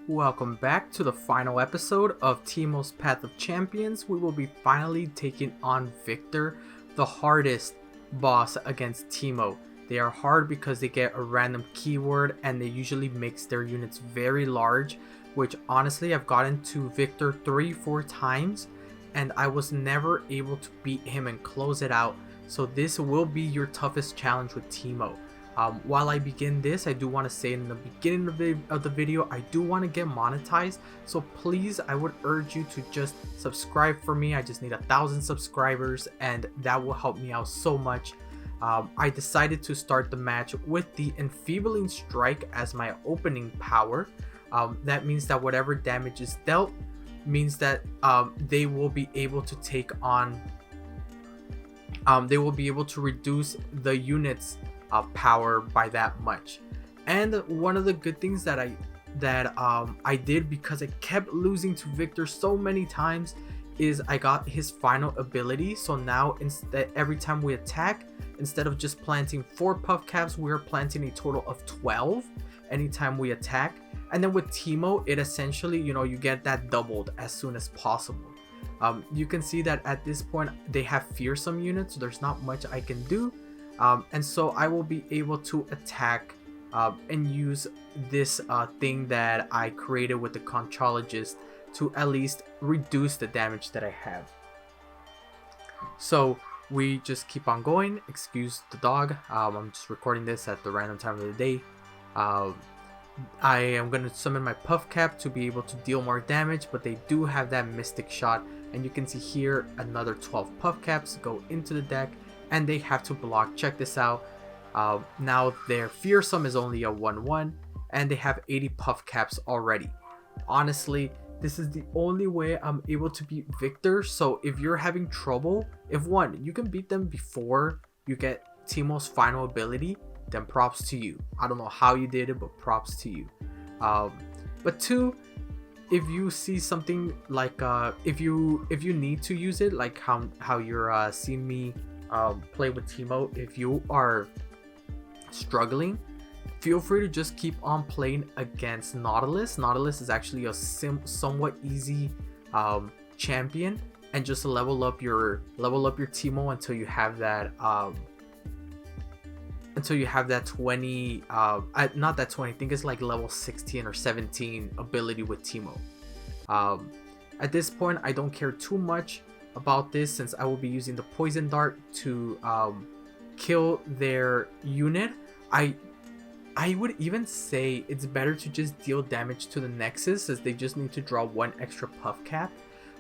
Welcome back to the final episode of Teemo's Path of Champions. We will be finally taking on Viktor, the hardest boss against Teemo. They are hard because they get a random keyword and they usually makes their units very large, which honestly I've gotten to Viktor 3-4 times and I was never able to beat him and close it out. So this will be your toughest challenge with Teemo. While I begin this, I do want to say in the beginning of the video, I do want to get monetized. So please, I would urge you to just subscribe for me. I just need 1,000 subscribers and that will help me out so much. I decided to start the match with the Enfeebling Strike as my opening power. That means that whatever damage is dealt means that they will be able to take on, they will be able to reduce the units power by that much. And one of the good things that I did, because I kept losing to Viktor so many times, is I got his final ability. So now instead, every time we attack, instead of just planting 4 puff caps, we're planting a total of 12 anytime we attack. And then with Teemo, it essentially, you get that doubled as soon as possible. You can see that at this point they have fearsome units, so there's not much I can do. And so I will be able to attack and use this thing that I created with the Conchologist to at least reduce the damage that I have. So we just keep on going. Excuse the dog. I'm just recording this at the random time of the day. I am going to summon my Puff Cap to be able to deal more damage, but they do have that Mystic Shot. And you can see here another 12 Puff Caps go into the deck. And they have to block. Check this out. Now their fearsome is only a 1/1 and they have 80 puff caps already. Honestly, this is the only way I'm able to beat Viktor. So if you're having trouble, if one, you can beat them before you get Teemo's final ability, then props to you. I don't know how you did it, but props to you. But two, if you see something like if you need to use it, like how you're seeing me play with Teemo, if you are struggling, feel free to just keep on playing against Nautilus. Nautilus is actually a somewhat easy champion, and just level up your Teemo until you have that 20 not that 20, I think it's like level 16 or 17 ability with Teemo. At this point I don't care too much about this, since I will be using the poison dart to kill their unit. I would even say it's better to just deal damage to the Nexus, as they just need to draw 1 extra puff cap.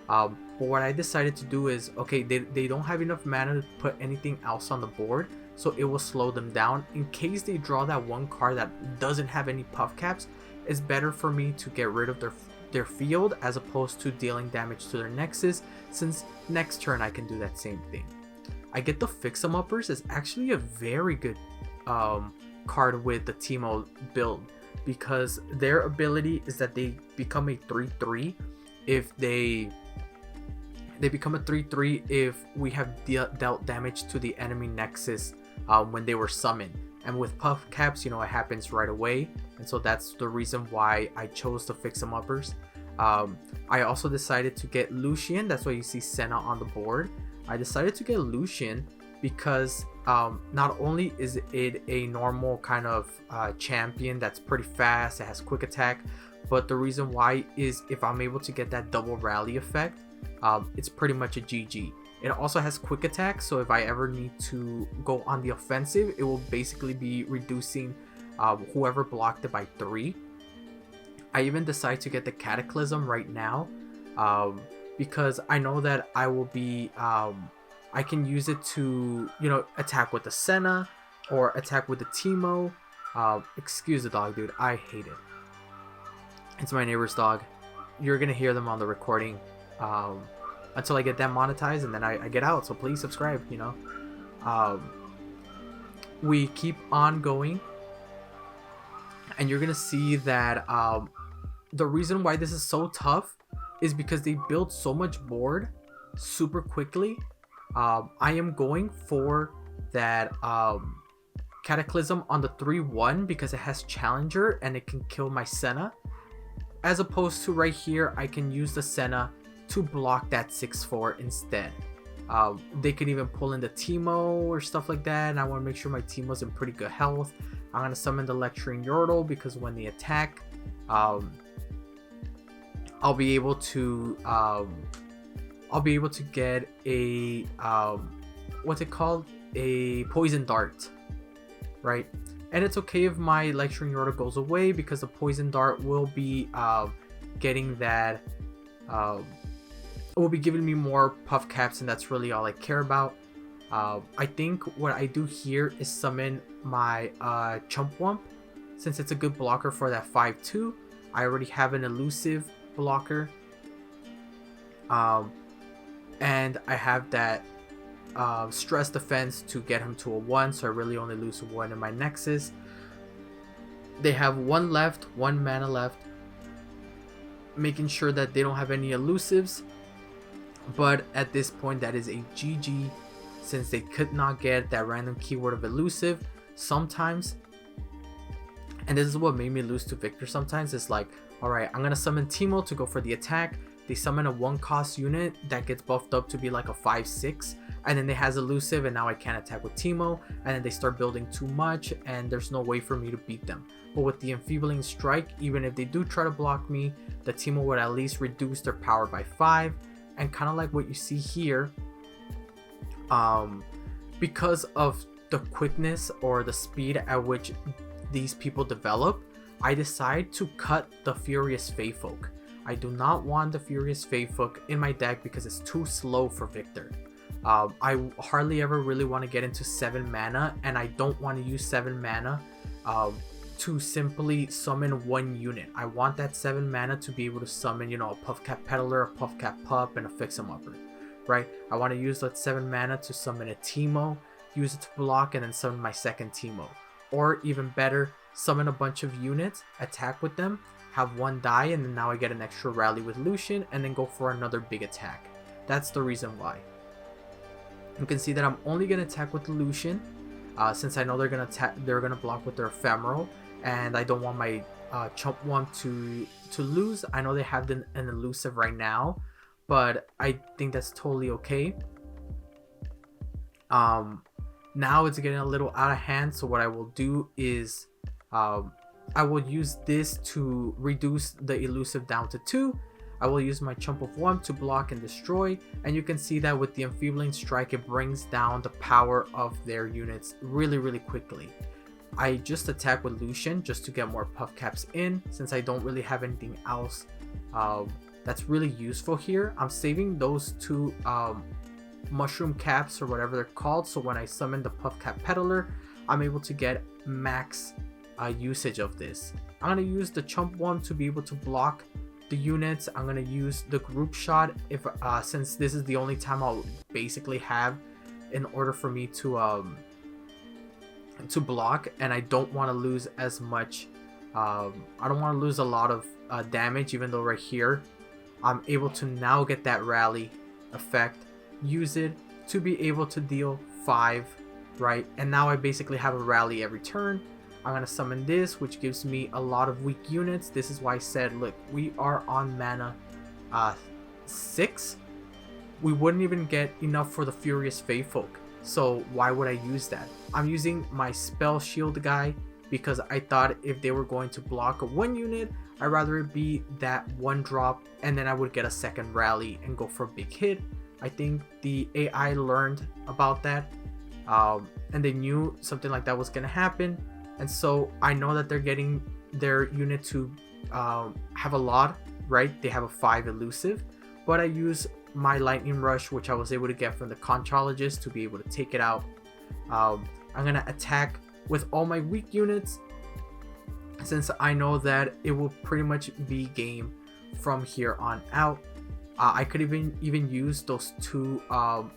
But what I decided to do is, okay, they don't have enough mana to put anything else on the board, so it will slow them down. In case they draw that 1 card that doesn't have any puff caps, it's better for me to get rid of their field as opposed to dealing damage to their Nexus, since next turn I can do that same thing. I get the Fix 'em Uppers is actually a very good card with the Teemo build, because their ability is that they become a 3/3 if they become a 3/3 if we have dealt damage to the enemy Nexus when they were summoned. And with puff caps, it happens right away, and so that's the reason why I chose to Fix 'em Uppers. I also decided to get Lucian. That's why you see Senna on the board. I decided to get Lucian because not only is it a normal kind of champion that's pretty fast, it has quick attack, but the reason why is if I'm able to get that double rally effect, it's pretty much a GG. It also has quick attack, so if I ever need to go on the offensive, it will basically be reducing whoever blocked it by 3. I even decide to get the Cataclysm right now because I know that I will be I can use it to attack with the Senna or attack with the Teemo. Excuse the dog, dude, I hate it. It's my neighbor's dog. You're gonna hear them on the recording until I get them monetized, and then I get out, so please subscribe. We keep on going, and you're gonna see that the reason why this is so tough is because they build so much board super quickly. I am going for that Cataclysm on the 3/1 because it has Challenger and it can kill my Senna. as opposed to right here, I can use the Senna to block that 6-4 instead. They could even pull in the Teemo or stuff like that, and I want to make sure my Teemo's in pretty good health. I'm going to summon the Lecturing Yordle because when they attack, I'll be able to get a what's it called, a Poison Dart, right? And it's okay if my Lecturing Yordle goes away because the Poison Dart will be getting that will be giving me more puff caps, and that's really all I care about. I think what I do here is summon my Chumpwump, since it's a good blocker for that 5-2. I already have an elusive blocker, and I have that stress defense to get him to a 1, so I really only lose 1 in my Nexus. They have 1 left, 1 mana left, making sure that they don't have any elusives. But at this point, that is a GG, since they could not get that random keyword of elusive sometimes. And this is what made me lose to Viktor sometimes. It's like, alright, I'm gonna summon Teemo to go for the attack. They summon a 1-cost unit that gets buffed up to be like a 5-6, and then it has elusive, and now I can't attack with Teemo, and then they start building too much, and there's no way for me to beat them. But with the Enfeebling Strike, even if they do try to block me, the Teemo would at least reduce their power by 5. And kind of like what you see here, because of the quickness or the speed at which these people develop, I decide to cut the Furious Feyfolk. I do not want the Furious Feyfolk in my deck because it's too slow for Viktor. I hardly ever really want to get into 7 mana, and I don't want to use 7 mana to simply summon 1 unit. I want that 7 mana to be able to summon, you know, a Puffcap Peddler, a Puffcap Pup, and a Fix-em-Upper, right? I want to use that 7 mana to summon a Teemo, use it to block, and then summon my second Teemo. Or even better, summon a bunch of units, attack with them, have 1 die, and then now I get an extra rally with Lucian, and then go for another big attack. That's the reason why. You can see that I'm only going to attack with the Lucian, since I know they're gonna block with their Ephemeral, and I don't want my Chumpwump to lose. I know they have an elusive right now, but I think that's totally okay. Now it's getting a little out of hand, so what I will do is I will use this to reduce the elusive down to 2. I will use my Chump of 1 to block and destroy, and you can see that with the Enfeebling Strike, it brings down the power of their units really, really quickly. I just attack with Lucian just to get more puff caps in, since I don't really have anything else that's really useful here. I'm saving those 2 mushroom caps or whatever they're called, so when I summon the puff cap peddler, I'm able to get max usage of this. I'm going to use the Chump 1 to be able to block the units. I'm going to use the group shot if since this is the only time I'll basically have in order for me to block, and I don't want to lose as much. I don't want to lose a lot of damage, even though right here I'm able to now get that rally effect, use it to be able to deal 5, right? And now I basically have a rally every turn. I'm going to summon this, which gives me a lot of weak units. This is why I said, look, we are on mana 6. We wouldn't even get enough for the Furious Feyfolk, so why would I use that? I'm using my Spell Shield guy because I thought if they were going to block a 1 unit, I'd rather it be that 1 drop, and then I would get a second rally and go for a big hit. I think the AI learned about that, and they knew something like that was going to happen. And so I know that they're getting their unit to have a lot, right? They have a 5 elusive, but I use my Lightning Rush, which I was able to get from the Conchologist, to be able to take it out. I'm going to attack with all my weak units, since I know that it will pretty much be game from here on out. I could even use those 2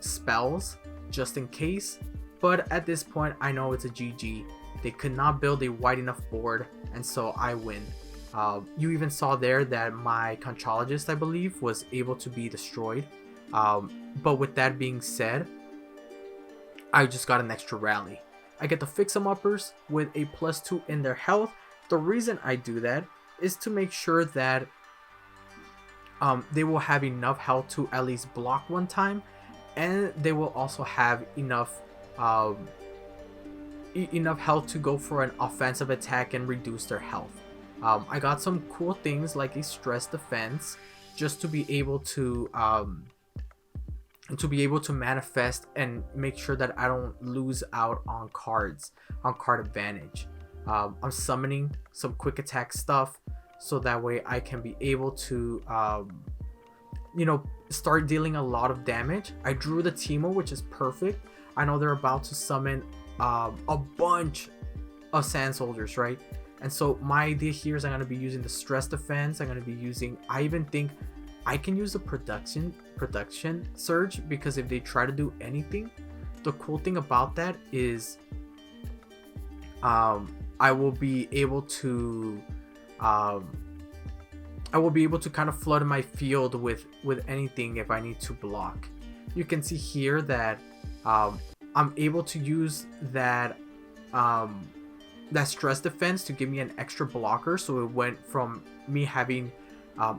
spells just in case, but at this point I know it's a GG. They could not build a wide enough board, and so I win. You even saw there that my Conchologist, I believe, was able to be destroyed. But with that being said, I just got an extra rally. I get the Fix-em-Uppers with a +2 in their health. The reason I do that is to make sure that they will have enough health to at least block one time, and they will also have enough enough health to go for an offensive attack and reduce their health. I got some cool things like a stress defense, just to be able to manifest and make sure that I don't lose out on cards, on card advantage. I'm summoning some quick attack stuff so that way I can be able to start dealing a lot of damage. I drew the Teemo, which is perfect. I know they're about to summon a bunch of sand soldiers, right? And so my idea here is I'm going to be using the stress defense. I'm going to be using, I even think I can use the production surge, because if they try to do anything, the cool thing about that is I will be able to kind of flood my field with anything if I need to block. You can see here that I'm able to use that stress defense to give me an extra blocker, so it went from me having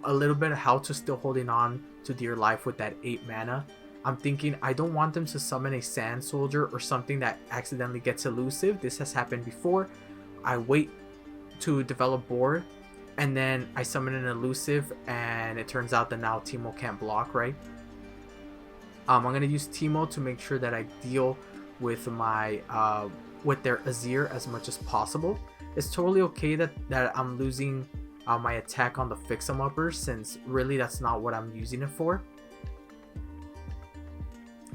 a little bit of health to still holding on to dear life with that 8 mana. I'm thinking I don't want them to summon a sand soldier or something that accidentally gets elusive. This has happened before. I wait to develop board, and then I summon an elusive, and it turns out that now Teemo can't block, right? I'm gonna use Teemo to make sure that I deal with my with their Azir as much as possible. It's totally okay that I'm losing my attack on the fix 'em uppers, since really that's not what I'm using it for.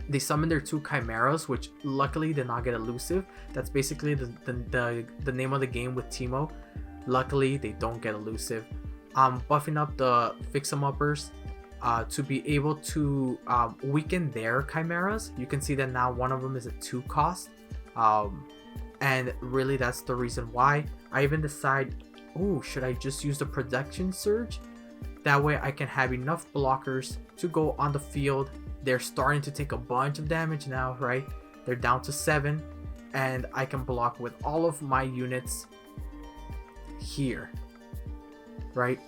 They summon their 2 chimeras, which luckily did not get elusive. That's basically the name of the game with Teemo. Luckily they don't get elusive. I'm buffing up the fix 'em uppers to be able to weaken their chimeras. You can see that now one of them is a 2 cost, and really that's the reason why I even decide, oh, should I just use the production surge? That way I can have enough blockers to go on the field. They're starting to take a bunch of damage now, right? They're down to 7, and I can block with all of my units here, right?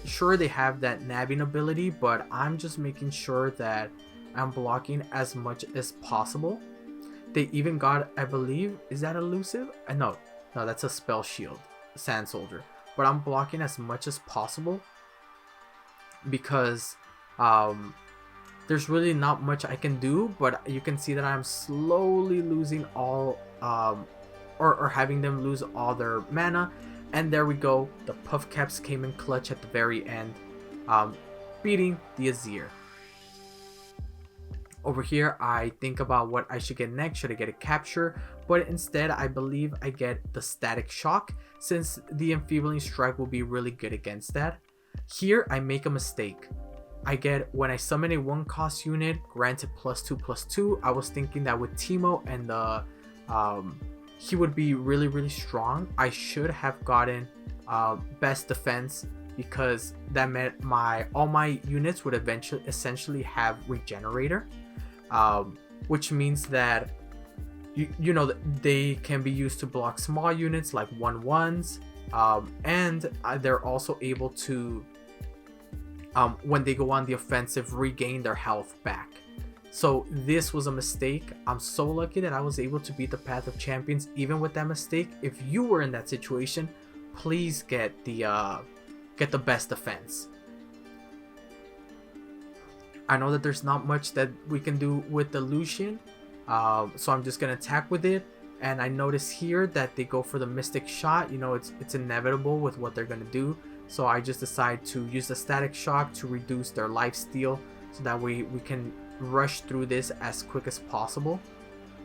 Sure, they have that nabbing ability, but I'm just making sure that I'm blocking as much as possible. They even got, I believe, is that elusive? No, that's a spell shield, sand soldier. But I'm blocking as much as possible because there's really not much I can do. But you can see that I'm slowly losing all or having them lose all their mana. And there we go, the puff caps came in clutch at the very end, beating the Azir. Over here I think about what I should get next. Should I get a capture? But instead I believe I get the static shock, since the enfeebling strike will be really good against that. Here I make a mistake. I get, when I summon a 1 cost unit, granted +2/+2. I was thinking that with Teemo and the he would be really strong. I should have gotten best defense, because that meant all my units would essentially have regenerator, which means that you know they can be used to block small units like 1/1s, and they're also able to when they go on the offensive regain their health back. So this was a mistake. I'm so lucky that I was able to beat the Path of Champions even with that mistake. If you were in that situation, please get the best defense. I know that there's not much that we can do with the Lucian, so I'm just gonna attack with it. And I notice here that they go for the Mystic Shot. You know, it's inevitable with what they're gonna do. So I just decide to use the Static Shock to reduce their lifesteal, so that way we can rush through this as quick as possible,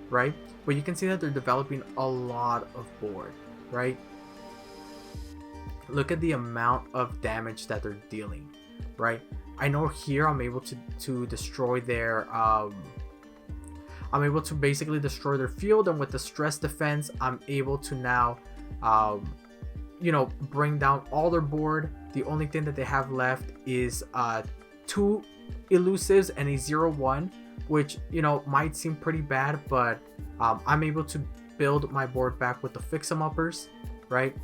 right? But you can see that they're developing a lot of board, right? Look at the amount of damage that they're dealing, right? I know here I'm able to destroy their I'm able to basically destroy their field, and with the stress defense I'm able to now bring down all their board. The only thing that they have left is 2 elusives and a 0/1, which might seem pretty bad, but I'm able to build my board back with the fix 'em uppers, right?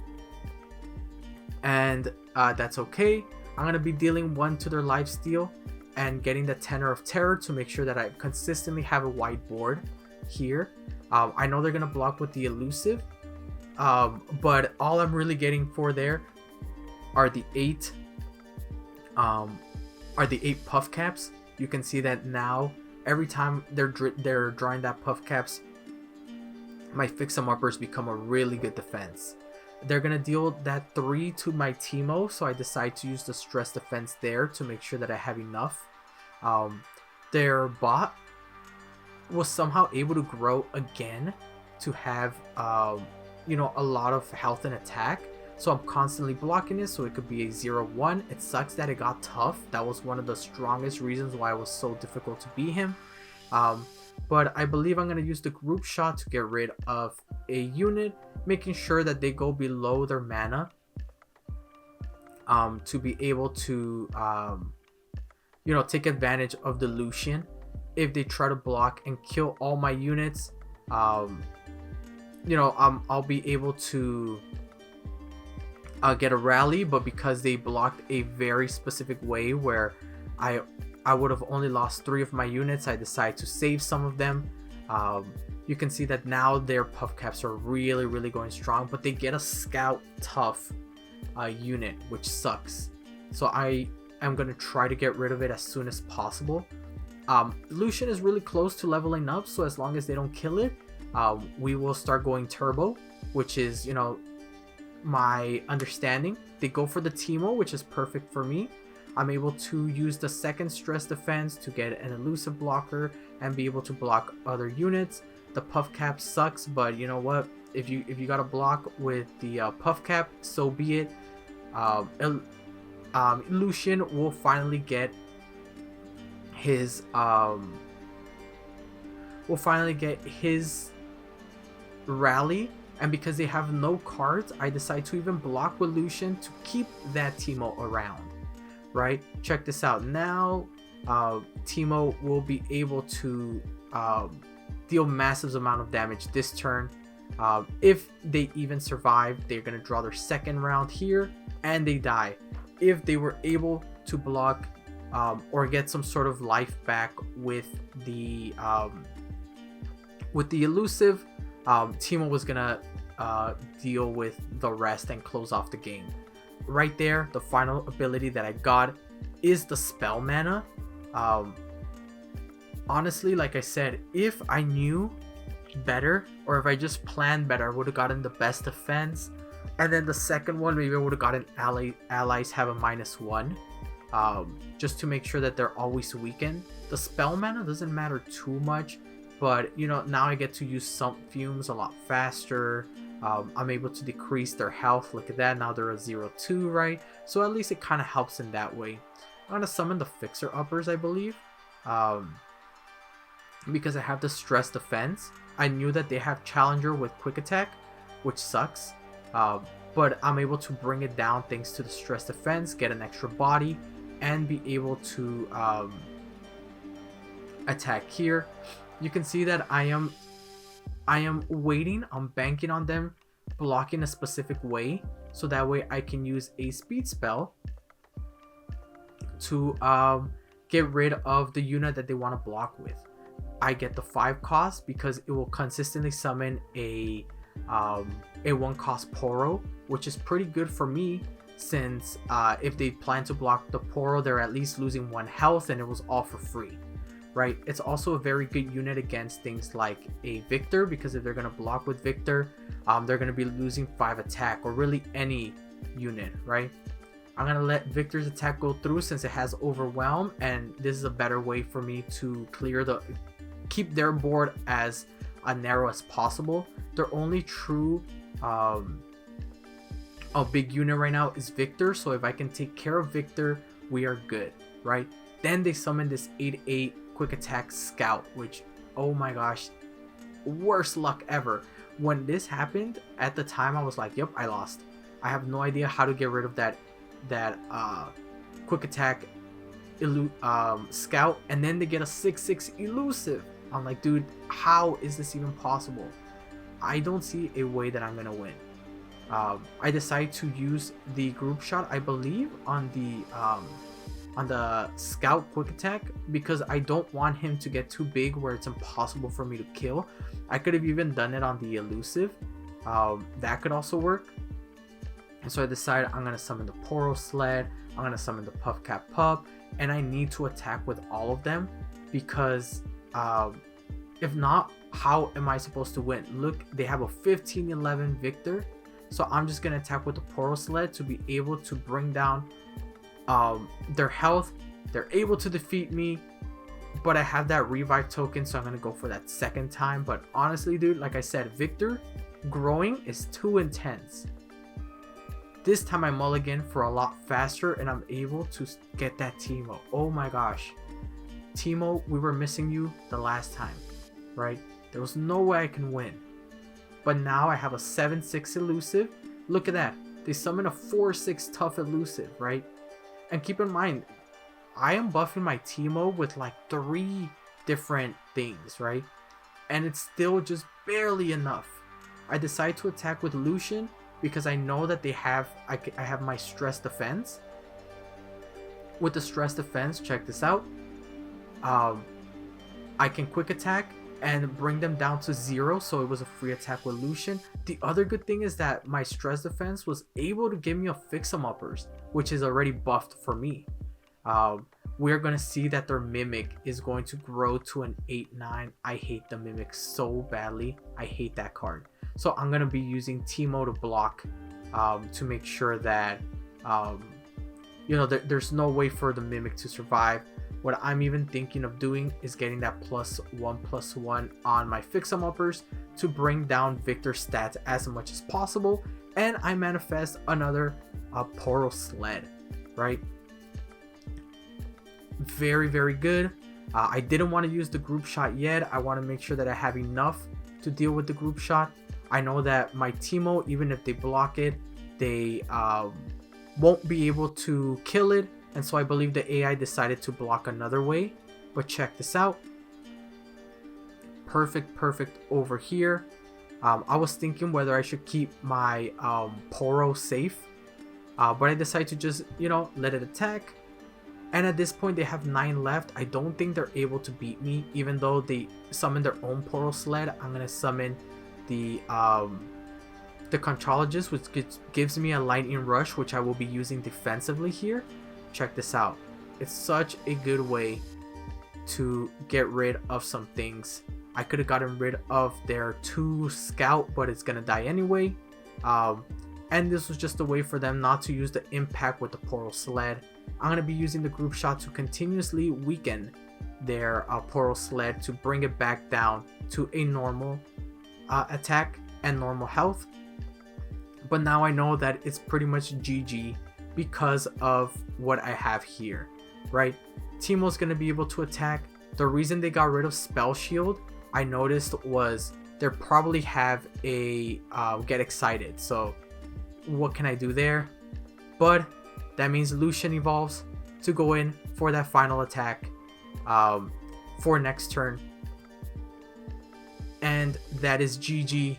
And that's okay. I'm going to be dealing 1 to their lifesteal and getting the Tenor of Terror to make sure that I consistently have a wide board here. I know they're going to block with the Elusive, but all I'm really getting for there are the 8 puff caps. You can see that now every time they're drawing that puff caps, my fix 'em uppers become a really good defense. They're gonna deal that 3 to my Teemo, so I decide to use the stress defense there to make sure that I have enough. Their bot was somehow able to grow again to have you know, a lot of health and attack, so I'm constantly blocking it, so it could be a 0-1. It sucks that it got tough. That was one of the strongest reasons why it was so difficult to beat him. But I believe I'm going to use the group shot to get rid of a unit, making sure that they go below their mana to be able to you know, take advantage of the Lucian. If they try to block and kill all my units, you know, I'll be able to get a rally, but because they blocked a very specific way where I would have only lost 3 of my units, I decided to save some of them. You can see that now their puff caps are really going strong, but they get a scout tough unit, which sucks. So I am going to try to get rid of it as soon as possible. Lucian is really close to leveling up, so as long as they don't kill it, we will start going turbo, which is, you know, my understanding. They go for the Teemo, which is perfect for me. I'm able to use the second stress defense to get an elusive blocker and be able to block other units. The puff cap sucks, but you know what? If you gotta block with the puff cap, so be it. Lucian will finally get his rally, and because they have no cards, I decide to even block with Lucian to keep that Teemo around. Right? Check this out. Now Teemo will be able to deal massive amount of damage this turn. If they even survive, they're going to draw their second round here and they die. If they were able to block or get some sort of life back with the elusive, Teemo was going to deal with the rest and close off the game. Right there, the final ability that I got is the spell mana. Honestly, like I said, if I knew better, or if I just planned better, I would have gotten the best defense, and then the second one maybe I would have gotten allies have a -1, just to make sure that they're always weakened. The spell mana doesn't matter too much, but you know, now I get to use some fumes a lot faster. I'm able to decrease their health. Look at that, now they're a 0-2, right? So at least it kind of helps in that way. I'm gonna summon the fixer uppers, I believe, because I have the stress defense. I knew that they have challenger with quick attack, which sucks, but I'm able to bring it down thanks to the stress defense, get an extra body, and be able to attack here. You can see that I am waiting, I'm banking on them blocking a specific way, so that way I can use a speed spell to get rid of the unit that they want to block with. I get the 5 cost because it will consistently summon a 1 cost Poro, which is pretty good for me, since if they plan to block the Poro, they're at least losing 1 health and it was all for free. Right? It's also a very good unit against things like a Viktor, because if they're going to block with Viktor, they're going to be losing 5 attack, or really any unit, right? I'm going to let Viktor's attack go through since it has Overwhelm, and this is a better way for me to keep their board as narrow as possible. Their only true big unit right now is Viktor, so if I can take care of Viktor, we are good, right? Then they summon this 8/8 quick attack scout, which, oh my gosh, worst luck ever. When this happened, at the time I was like, yep, I lost. I have no idea how to get rid of that quick attack scout, and then they get a 6/6 elusive. I'm like, dude, how is this even possible? I don't see a way that I'm gonna win. I decided to use the group shot, I believe, on the scout quick attack, because I don't want him to get too big where it's impossible for me to kill. I could have even done it on the elusive. That could also work. And so I decided I'm going to summon the Poro Sled, I'm going to summon the Puff Cat Pup, and I need to attack with all of them, because if not, how am I supposed to win? Look, they have a 15-11 Viktor, so I'm just going to attack with the Poro Sled to be able to bring down their health. They're able to defeat me, but I have that revive token, so I'm going to go for that second time. But honestly, dude, like I said, Viktor growing is too intense. This time I mulligan for a lot faster, and I'm able to get that Teemo. Oh my gosh. Teemo, we were missing you the last time, right? There was no way I can win. But now I have a 7-6 elusive. Look at that. They summon a 4-6 tough elusive, right? And keep in mind, I am buffing my Teemo with like 3 different things, right? And it's still just barely enough. I decide to attack with Lucian because I know that they have, I have my stress defense. With the stress defense, check this out. I can quick attack and bring them down to 0, so it was a free attack with Lucian. The other good thing is that my stress defense was able to give me a fix 'em uppers, which is already buffed for me. We're going to see that their Mimic is going to grow to an 8-9. I hate the Mimic so badly. I hate that card. So I'm going to be using Teemo to block, to make sure that, you know, there's no way for the Mimic to survive. What I'm even thinking of doing is getting that +1/+1 on my fix 'em uppers to bring down Viktor's stats as much as possible. And I manifest another Poro Sled, right? Very, very good. I didn't want to use the group shot yet. I want to make sure that I have enough to deal with the group shot. I know that my Teemo, even if they block it, they won't be able to kill it. And so I believe the AI decided to block another way. But check this out. Perfect over here. I was thinking whether I should keep my Poro safe. But I decided to just, you know, let it attack. And at this point, they have 9 left. I don't think they're able to beat me, even though they summon their own Poro Sled. I'm going to summon the Conchologist, which gives me a Lightning Rush, which I will be using defensively here. Check this out. It's such a good way to get rid of some things. I could have gotten rid of their 2 Scout, but it's going to die anyway. And this was just a way for them not to use the impact with the Poro Sled. I'm going to be using the group shot to continuously weaken their Poro Sled to bring it back down to a normal attack and normal health. But now I know that it's pretty much GG because of what I have here, right? Teemo's going to be able to attack. The reason they got rid of Spell Shield, I noticed, was they probably have a get excited. So what can I do there? But that means Lucian evolves to go in for that final attack for next turn. And that is GG.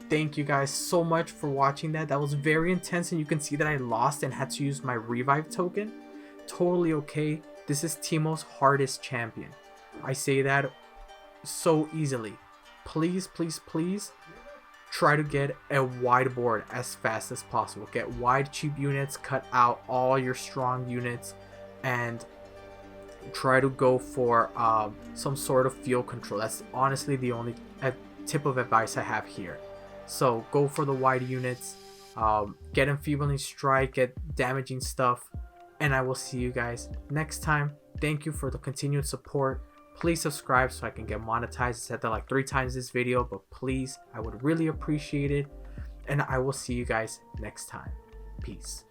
Thank you guys so much for watching that. That was very intense, and you can see that I lost and had to use my revive token. Totally okay. This is Teemo's hardest champion. I say that so easily. Please try to get a wide board as fast as possible. Get wide cheap units, cut out all your strong units, and try to go for some sort of field control. That's honestly the only tip of advice I have here. So go for the wide units, get Enfeebling Strike, get damaging stuff, and I will see you guys next time. Thank you for the continued support. Please subscribe so I can get monetized. I said that like 3 times this video, but please, I would really appreciate it. And I will see you guys next time. Peace.